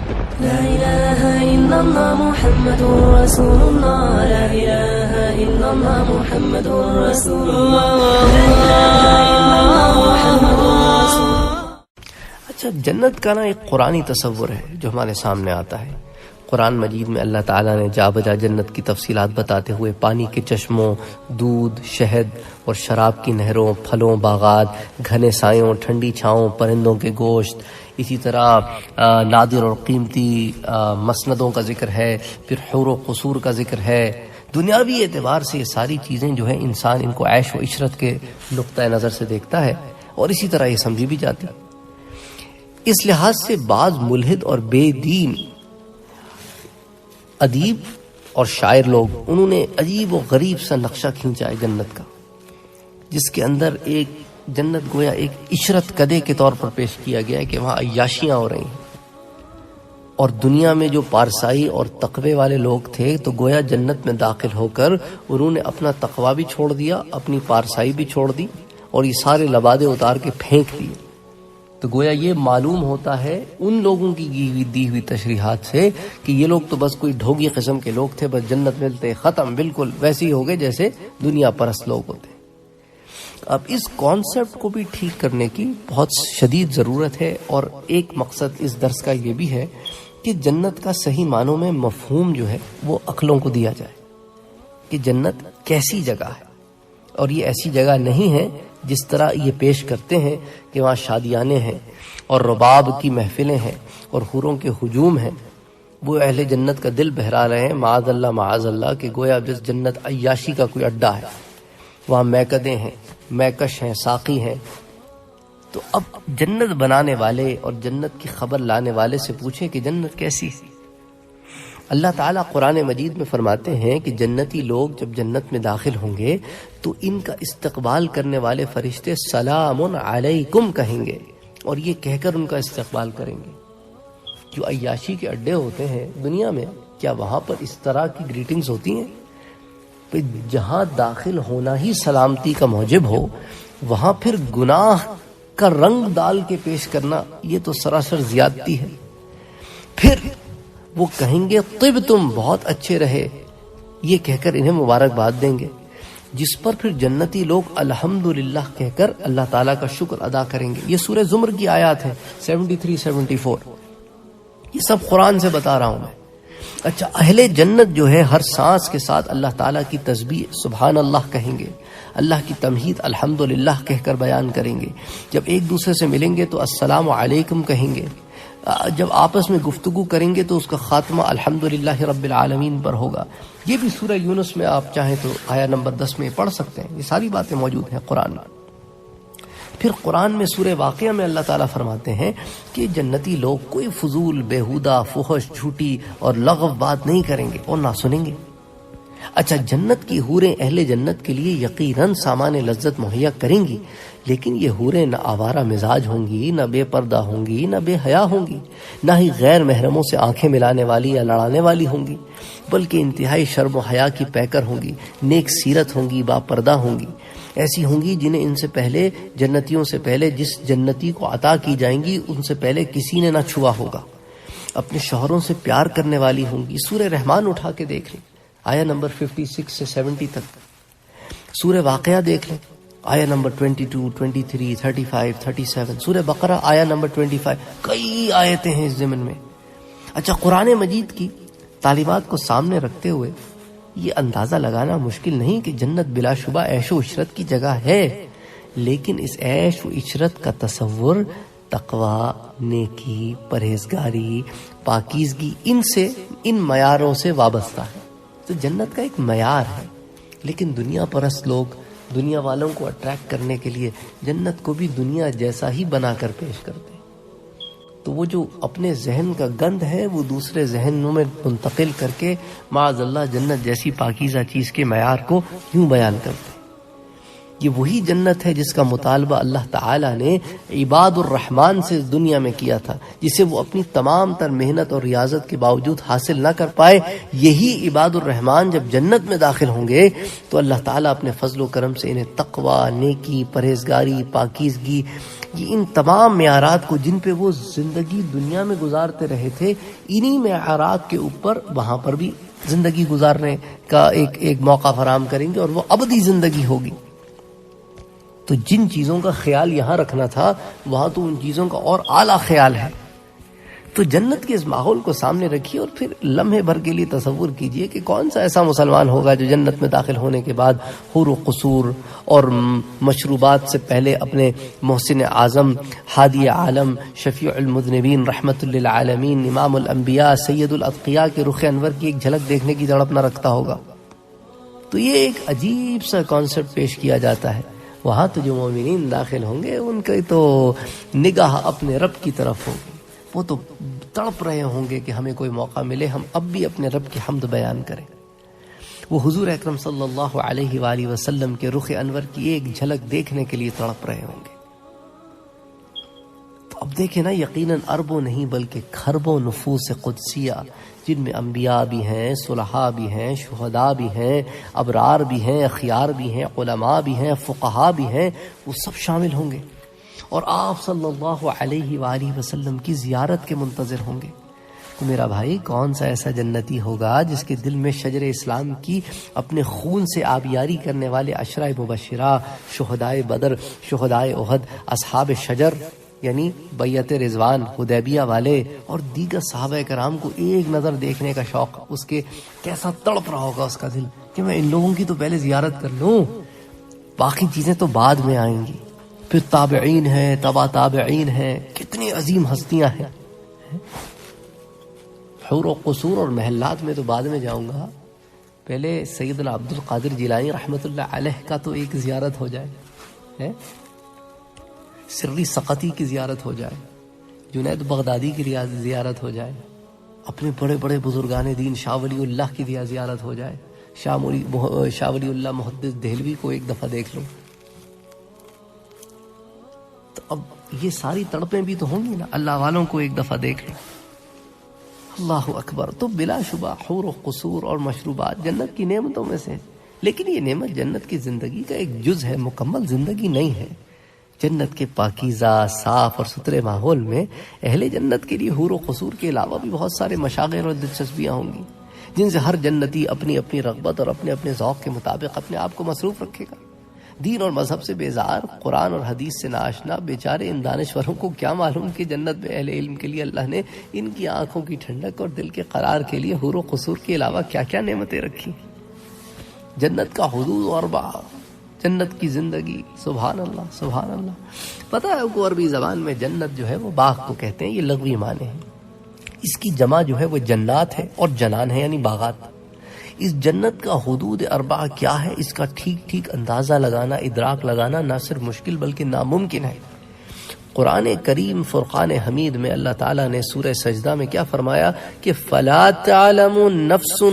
لا إله إلا الله محمد رسول الله لا إله إلا الله محمد رسول الله لا إله إلا الله محمد رسول الله. اچھا، جنت کا نا ایک قرآنی تصور ہے جو ہمارے سامنے آتا ہے. قرآن مجید میں اللہ تعالیٰ نے جا بجا جنت کی تفصیلات بتاتے ہوئے پانی کے چشموں، دودھ، شہد اور شراب کی نہروں، پھلوں، باغات، گھنے سایوں، ٹھنڈی چھاؤں، پرندوں کے گوشت، اسی طرح نادر اور قیمتی مسندوں کا ذکر ہے، پھر حور و قصور کا ذکر ہے. دنیاوی اعتبار سے یہ ساری چیزیں جو ہیں انسان ان کو عیش و عشرت کے نقطۂ نظر سے دیکھتا ہے اور اسی طرح یہ سمجھی بھی جاتی. اس لحاظ سے بعض ملحد اور بے دین ادیب اور شاعر لوگ انہوں نے عجیب و غریب سا نقشہ کھینچا ہے جنت کا، جس کے اندر ایک جنت گویا ایک عشرت کدے کے طور پر پیش کیا گیا ہے کہ وہاں عیاشیاں ہو رہی ہیں. اور دنیا میں جو پارسائی اور تقوی والے لوگ تھے تو گویا جنت میں داخل ہو کر انہوں نے اپنا تقوی بھی چھوڑ دیا، اپنی پارسائی بھی چھوڑ دی اور یہ سارے لبادے اتار کے پھینک دیے. تو گویا یہ معلوم ہوتا ہے ان لوگوں کی دی ہوئی تشریحات سے کہ یہ لوگ تو بس کوئی ڈھوگی قسم کے لوگ تھے، بس جنت ملتے ختم، بالکل ویسے ہی ہو گئے جیسے دنیا پرست لوگ ہوتے. اب اس کانسیپٹ کو بھی ٹھیک کرنے کی بہت شدید ضرورت ہے، اور ایک مقصد اس درس کا یہ بھی ہے کہ جنت کا صحیح معنوں میں مفہوم جو ہے وہ عقلوں کو دیا جائے کہ جنت کیسی جگہ ہے. اور یہ ایسی جگہ نہیں ہے جس طرح یہ پیش کرتے ہیں کہ وہاں شادیانے ہیں اور رباب کی محفلیں ہیں اور حوروں کے ہجوم ہیں. وہ اہل جنت کا دل بہلا رہے ہیں معاذ اللہ کہ گویا جس جنت عیاشی کا کوئی اڈا ہے، وہاں میکدیں ہیں، میکش ہیں، ساقی ہیں. تو اب جنت بنانے والے اور جنت کی خبر لانے والے سے پوچھیں کہ جنت کیسی ہے. اللہ تعالیٰ قرآن مجید میں فرماتے ہیں کہ جنتی لوگ جب جنت میں داخل ہوں گے تو ان کا استقبال کرنے والے فرشتے سلام علیکم کہیں گے، اور یہ کہہ کر ان کا استقبال کریں گے. جو عیاشی کے اڈے ہوتے ہیں دنیا میں، کیا وہاں پر اس طرح کی گریٹنگز ہوتی ہیں؟ جہاں داخل ہونا ہی سلامتی کا موجب ہو، وہاں پھر گناہ کا رنگ ڈال کے پیش کرنا یہ تو سراسر زیادتی ہے. پھر وہ کہیں گے طب تم بہت اچھے رہے، یہ کہہ کر انہیں مبارکباد دیں گے، جس پر پھر جنتی لوگ الحمدللہ کہہ کر اللہ تعالیٰ کا شکر ادا کریں گے. یہ سورہ زمر کی آیات ہیں 73-74، یہ سب قرآن سے بتا رہا ہوں میں. اچھا، اہل جنت جو ہے ہر سانس کے ساتھ اللہ تعالیٰ کی تسبیح سبحان اللہ کہیں گے، اللہ کی تمہید الحمدللہ کہہ کر بیان کریں گے. جب ایک دوسرے سے ملیں گے تو السلام علیکم کہیں گے. جب آپس میں گفتگو کریں گے تو اس کا خاتمہ الحمدللہ رب العالمین پر ہوگا. یہ بھی سورہ یونس میں آپ چاہیں تو آیہ نمبر 10 میں پڑھ سکتے ہیں. یہ ساری باتیں موجود ہیں قرآن میں. پھر قرآن میں سورہ واقعہ میں اللہ تعالیٰ فرماتے ہیں کہ جنتی لوگ کوئی فضول، بیہودہ، فحش، جھوٹی اور لغو بات نہیں کریں گے اور نہ سنیں گے. اچھا، جنت کی حوریں اہل جنت کے لیے یقیناً سامان لذت مہیا کریں گی، لیکن یہ حوریں نہ آوارہ مزاج ہوں گی، نہ بے پردہ ہوں گی، نہ بے حیا ہوں گی، نہ ہی غیر محرموں سے آنکھیں ملانے والی یا لڑانے والی ہوں گی، بلکہ انتہائی شرم و حیا کی پیکر ہوں گی، نیک سیرت ہوں گی، با پردہ ہوں گی. ایسی ہوں گی جنہیں ان سے پہلے، جنتیوں سے پہلے جس جنتی کو عطا کی جائیں گی ان سے پہلے کسی نے نہ چھوا ہوگا. اپنے شوہروں سے پیار کرنے والی ہوں گی. سورہ رحمان اٹھا کے دیکھ لیں، آیہ نمبر 56 سے 70 تک. سورہ واقعہ دیکھ لیں، آیہ نمبر 22، 23، 35، 37. سورہ بقرہ آیہ نمبر 25. کئی آیتیں ہیں اس ضمن میں. اچھا، قرآن مجید کی تعلیمات کو سامنے رکھتے ہوئے یہ اندازہ لگانا مشکل نہیں کہ جنت بلا شبہ عیش و عشرت کی جگہ ہے، لیکن اس عیش و عشرت کا تصور تقوی، نیکی، پرہیزگاری، پاکیزگی ان معیاروں سے وابستہ ہے. تو جنت کا ایک معیار ہے، لیکن دنیا پرست لوگ دنیا والوں کو اٹریکٹ کرنے کے لیے جنت کو بھی دنیا جیسا ہی بنا کر پیش کرتے ہیں. تو وہ جو اپنے ذہن کا گند ہے وہ دوسرے ذہنوں میں منتقل کر کے معاذ اللہ جنت جیسی پاکیزہ چیز کے معیار کو یوں بیان کرتے ہیں. یہ وہی جنت ہے جس کا مطالبہ اللہ تعالیٰ نے عباد الرحمن سے دنیا میں کیا تھا، جسے وہ اپنی تمام تر محنت اور ریاضت کے باوجود حاصل نہ کر پائے۔ یہی عباد الرحمن جب جنت میں داخل ہوں گے تو اللہ تعالیٰ اپنے فضل و کرم سے انہیں تقوی، نیکی، پرہیزگاری، پاکیزگی، یہ ان تمام معیارات کو جن پہ وہ زندگی دنیا میں گزارتے رہے تھے، انہی معیارات کے اوپر وہاں پر بھی زندگی گزارنے کا ایک موقع فراہم کریں گے، اور وہ ابدی زندگی ہوگی۔ تو جن چیزوں کا خیال یہاں رکھنا تھا وہاں تو ان چیزوں کا اور اعلیٰ خیال ہے۔ تو جنت کے اس ماحول کو سامنے رکھیے اور پھر لمحے بھر کے لیے تصور کیجئے کہ کون سا ایسا مسلمان ہوگا جو جنت میں داخل ہونے کے بعد حور و قصور اور مشروبات سے پہلے اپنے محسن اعظم، ہادی عالم، شفیع المذنبین، رحمت للعالمین، امام الانبیاء، سید الاتقیاء کے رخ انور کی ایک جھلک دیکھنے کی تڑپ نہ رکھتا ہوگا۔ تو یہ ایک عجیب سا کانسیپٹ پیش کیا جاتا ہے۔ وہاں تو جو مومنین داخل ہوں گے ان کی تو نگاہ اپنے رب کی طرف ہوگی، وہ تو تڑپ رہے ہوں گے کہ ہمیں کوئی موقع ملے ہم اب بھی اپنے رب کی حمد بیان کریں۔ وہ حضور اکرم صلی اللہ علیہ وآلہ وسلم کے رخ انور کی ایک جھلک دیکھنے کے لیے تڑپ رہے ہوں گے۔ تو اب دیکھیں نا، یقیناً اربوں نہیں بلکہ کھربوں نفوس قدسیہ، جن میں انبیاء بھی ہیں، صلحاء بھی ہیں، شہداء بھی ہیں، ابرار بھی ہیں، اخیار بھی ہیں، علماء بھی ہیں، فقہاء بھی ہیں، وہ سب شامل ہوں گے اور آپ صلی اللہ علیہ وآلہ وسلم کی زیارت کے منتظر ہوں گے۔ تو میرا بھائی، کون سا ایسا جنتی ہوگا جس کے دل میں شجر اسلام کی اپنے خون سے آبیاری کرنے والے عشرہ مبشرہ، شہدائے بدر، شہدائے احد، اصحاب شجر یعنی بیعت رضوان، حدیبیہ والے اور دیگر صحابہ کرام کو ایک نظر دیکھنے کا شوق، اس کے کیسا تڑپ رہا ہوگا اس کا دل کہ میں ان لوگوں کی تو پہلے زیارت کر لوں، باقی چیزیں تو بعد میں آئیں گی۔ پھر تابعین ہیں، تبع تابعین ہیں، کتنی عظیم ہستیاں ہیں۔ حور و قصور اور محلات میں تو بعد میں جاؤں گا، پہلے سیدنا عبد القادر جیلانی رحمت اللہ علیہ کا تو ایک زیارت ہو جائے، سری سقطی کی زیارت ہو جائے، جنید بغدادی کی زیارت ہو جائے، اپنے بڑے بڑے بزرگان دین شاہ ولی اللہ کی زیارت ہو جائے، شاہ ولی اللہ محدث دہلوی کو ایک دفعہ دیکھ لوں۔ تو اب یہ ساری تڑپیں بھی تو ہوں گی نا، اللہ والوں کو ایک دفعہ دیکھ لوں۔ اللہ اکبر۔ تو بلا شبہ حور و قصور اور مشروبات جنت کی نعمتوں میں سے، لیکن یہ نعمت جنت کی زندگی کا ایک جز ہے، مکمل زندگی نہیں ہے۔ جنت کے پاکیزہ، صاف اور ستھرے ماحول میں اہل جنت کے لیے حور و قصور کے علاوہ بھی بہت سارے مشاغل اور دلچسپیاں ہوں گی، جن سے ہر جنتی اپنی اپنی رغبت اور اپنے اپنے ذوق کے مطابق اپنے آپ کو مصروف رکھے گا۔ دین اور مذہب سے بیزار، قرآن اور حدیث سے ناآشنا بیچارے ان دانشوروں کو کیا معلوم کہ جنت میں اہل علم کے لیے اللہ نے ان کی آنکھوں کی ٹھنڈک اور دل کے قرار کے لیے حور و قصور کے علاوہ کیا کیا نعمتیں رکھی۔ جنت کا حدود اربع، جنت کی زندگی، سبحان اللہ سبحان اللہ۔ پتہ ہے کو عربی زبان میں جنت جو ہے وہ باغ کو کہتے ہیں، یہ لغوی معنی ہے۔ اس کی جمع جو ہے وہ جنات ہے اور جنان ہے یعنی باغات۔ اس جنت کا حدود اربع کیا ہے، اس کا ٹھیک ٹھیک اندازہ لگانا، ادراک لگانا نہ صرف مشکل بلکہ ناممکن ہے۔ قرآن کریم فرقان حمید میں اللہ تعالیٰ نے سورہ سجدہ میں کیا فرمایا کہ فَلَا تَعْلَمُ نَفْسٌ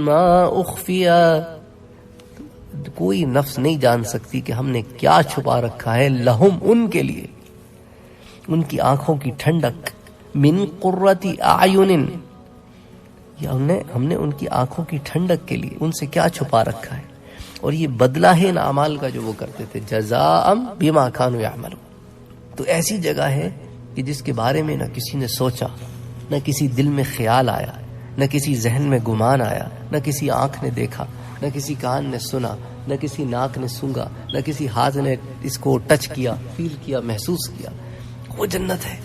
مَا أُخْفِيَ، کوئی نفس نہیں جان سکتی کہ ہم نے کیا چھپا رکھا ہے، لہم ان کے لیے، ان کی آنکھوں کی ٹھنڈک، من قرۃ اعین، یا ہم نے ان کی آنکھوں کی ٹھنڈک کے لیے ان سے کیا چھپا رکھا ہے، اور یہ بدلہ ہے ان اعمال کا جو وہ کرتے تھے، جزاء بما كانوا يعملون۔ تو ایسی جگہ ہے کہ جس کے بارے میں نہ کسی نے سوچا، نہ کسی دل میں خیال آیا، نہ کسی ذہن میں گمان آیا، نہ کسی آنکھ نے دیکھا، نہ کسی کان نے سنا، نہ کسی ناک نے سونگا، نہ کسی ہاتھ نے اس کو ٹچ کیا، فیل کیا، محسوس کیا۔ وہ جنت ہے۔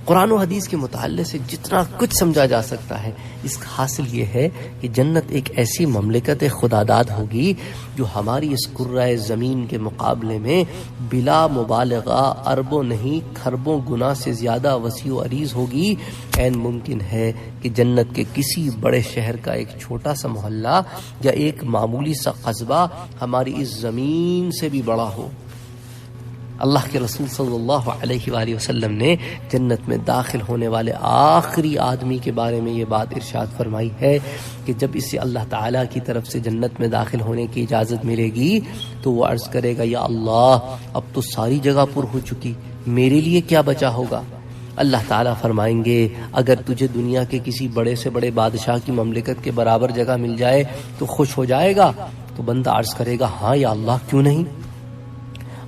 قرآن و حدیث کے مطالعے سے جتنا کچھ سمجھا جا سکتا ہے، اس کا حاصل یہ ہے کہ جنت ایک ایسی مملکت خداداد ہوگی جو ہماری اس کرۂ زمین کے مقابلے میں بلا مبالغہ اربوں نہیں کھربوں گنا سے زیادہ وسیع و عریض ہوگی۔ عین ممکن ہے کہ جنت کے کسی بڑے شہر کا ایک چھوٹا سا محلہ یا ایک معمولی سا قصبہ ہماری اس زمین سے بھی بڑا ہو۔ اللہ کے رسول صلی اللہ علیہ وآلہ وسلم نے جنت میں داخل ہونے والے آخری آدمی کے بارے میں یہ بات ارشاد فرمائی ہے کہ جب اسے اللہ تعالیٰ کی طرف سے جنت میں داخل ہونے کی اجازت ملے گی تو وہ عرض کرے گا یا اللہ اب تو ساری جگہ پر ہو چکی، میرے لیے کیا بچا ہوگا؟ اللہ تعالیٰ فرمائیں گے اگر تجھے دنیا کے کسی بڑے سے بڑے بادشاہ کی مملکت کے برابر جگہ مل جائے تو خوش ہو جائے گا؟ تو بندہ عرض کرے گا ہاں یا اللہ کیوں نہیں؟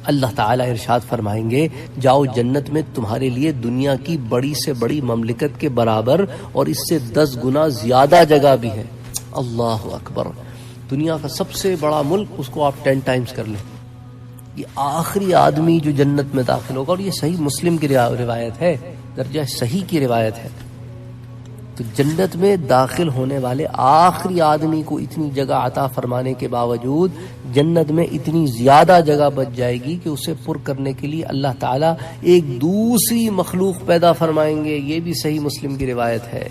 اللہ تعالیٰ ارشاد فرمائیں گے جاؤ جنت میں تمہارے لیے دنیا کی بڑی سے بڑی مملکت کے برابر اور اس سے 10 گنا زیادہ جگہ بھی ہے۔ اللہ اکبر، دنیا کا سب سے بڑا ملک اس کو آپ 10 ٹائمز کر لیں۔ یہ آخری آدمی جو جنت میں داخل ہوگا، اور یہ صحیح مسلم کی روایت ہے، درجہ صحیح کی روایت ہے۔ تو جنت میں داخل ہونے والے آخری آدمی کو اتنی جگہ عطا فرمانے کے باوجود جنت میں اتنی زیادہ جگہ بچ جائے گی کہ اسے پر کرنے کے لیے اللہ تعالیٰ ایک دوسری مخلوق پیدا فرمائیں گے۔ یہ بھی صحیح مسلم کی روایت ہے۔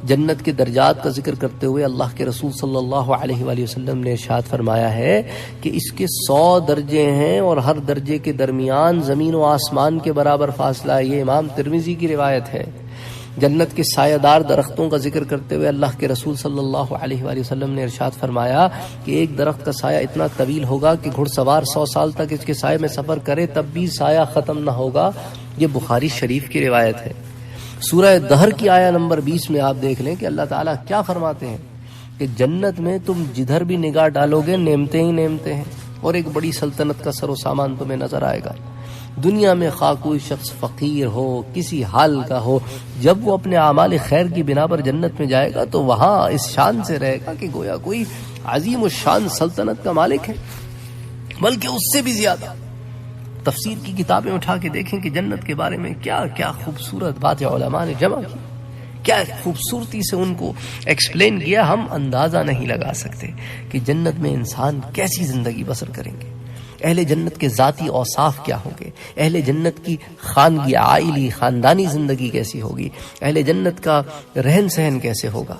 جنت کے درجات کا ذکر کرتے ہوئے اللہ کے رسول صلی اللہ علیہ وآلہ وسلم نے ارشاد فرمایا ہے کہ اس کے 100 درجے ہیں اور ہر درجے کے درمیان زمین و آسمان کے برابر فاصلہ ہے۔ یہ امام ترمذی کی روایت ہے۔ جنت کے سایہ دار درختوں کا ذکر کرتے ہوئے اللہ کے رسول صلی اللہ علیہ وآلہ وسلم نے ارشاد فرمایا کہ ایک درخت کا سایہ اتنا طویل ہوگا کہ گھڑ سوار 100 سال تک اس کے سائے میں سفر کرے تب بھی سایہ ختم نہ ہوگا۔ یہ بخاری شریف کی روایت ہے۔ سورہ دہر کی آیہ نمبر 20 میں آپ دیکھ لیں کہ اللہ تعالیٰ کیا فرماتے ہیں کہ جنت میں تم جدھر بھی نگاہ ڈالو گے نعمتیں ہی نعمتیں ہیں، اور ایک بڑی سلطنت کا سر و سامان تمہیں نظر آئے گا۔ دنیا میں خواہ کوئی شخص فقیر ہو، کسی حال کا ہو، جب وہ اپنے اعمال خیر کی بنا پر جنت میں جائے گا تو وہاں اس شان سے رہے گا کہ گویا کوئی عظیم الشان سلطنت کا مالک ہے، بلکہ اس سے بھی زیادہ۔ تفسیر کی کتابیں اٹھا کے دیکھیں کہ جنت کے بارے میں کیا کیا خوبصورت باتیں علماء نے جمع کی، کیا خوبصورتی سے ان کو ایکسپلین کیا، ہم اندازہ نہیں لگا سکتے کہ جنت میں انسان کیسی زندگی بسر کریں گے، اہل جنت کے ذاتی اوصاف کیا ہوں گے، اہل جنت کی خانگی عائلی خاندانی زندگی کیسی ہوگی، اہل جنت کا رہن سہن کیسے ہوگا،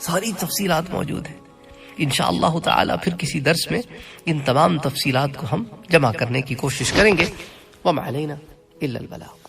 ساری تفصیلات موجود ہیں۔ انشاءاللہ تعالی پھر کسی درس میں ان تمام تفصیلات کو ہم جمع کرنے کی کوشش کریں گے۔ وما علینا الا البلاغ۔